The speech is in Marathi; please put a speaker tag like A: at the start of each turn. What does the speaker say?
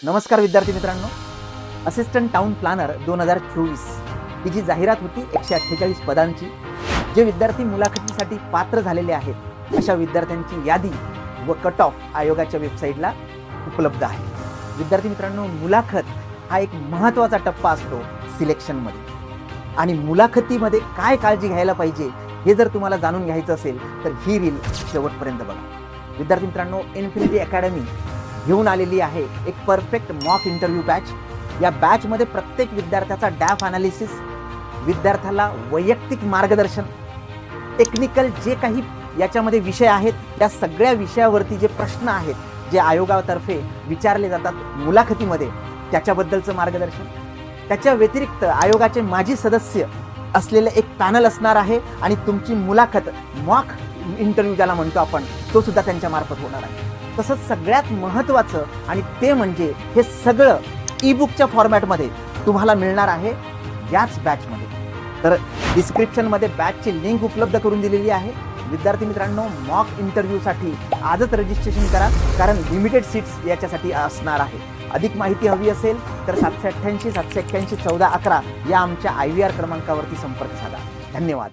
A: नमस्कार विद्यार्थी मित्रांनो, असिस्टंट टाउन प्लॅनर 2024 ही जी जाहिरात होती 148 पदांची, जे विद्यार्थी मुलाखतीसाठी पात्र झालेले आहेत अशा विद्यार्थ्यांची यादी व कट ऑफ आयोगाच्या वेबसाईटला उपलब्ध आहे. विद्यार्थी मित्रांनो, मुलाखत हा एक महत्त्वाचा टप्पा असतो सिलेक्शनमध्ये आणि मुलाखतीमध्ये काय काळजी घ्यायला पाहिजे हे जर तुम्हाला जाणून घ्यायचं असेल तर ही रील शेवटपर्यंत बघा. विद्यार्थी मित्रांनो, इन्फिनिटी अकॅडमी घेऊन आलेली आहे एक परफेक्ट मॉक इंटरव्ह्यू बॅच. या बॅचमध्ये प्रत्येक विद्यार्थ्याचा डॅफ अनालिसिस, विद्यार्थ्याला वैयक्तिक मार्गदर्शन, टेक्निकल जे काही याच्यामध्ये विषय आहेत त्या सगळ्या विषयावरती जे प्रश्न आहेत जे आयोगातर्फे विचारले जातात मुलाखतीमध्ये त्याच्याबद्दलचं मार्गदर्शन. त्याच्या व्यतिरिक्त आयोगाचे माजी सदस्य असलेले एक पॅनल असणार आहे आणि तुमची मुलाखत मॉक इंटरव्ह्यू ज्याला म्हणतो आपण तो सुद्धा त्यांच्या मार्फत होणार आहे. तसंच सगळ्यात महत्त्वाचं आणि ते म्हणजे हे सगळं ई बुकच्या फॉर्मॅटमध्ये तुम्हाला मिळणार आहे याच बॅचमध्ये. तर डिस्क्रिप्शनमध्ये बॅचची लिंक उपलब्ध करून दिलेली आहे. विद्यार्थी मित्रांनो, मॉक इंटरव्ह्यूसाठी आजच रजिस्ट्रेशन करा, कारण लिमिटेड सीट्स याच्यासाठी असणार आहे. अधिक माहिती हवी असेल तर 788 781 1411 या आमच्या IVR क्रमांकावरती संपर्क साधा. धन्यवाद.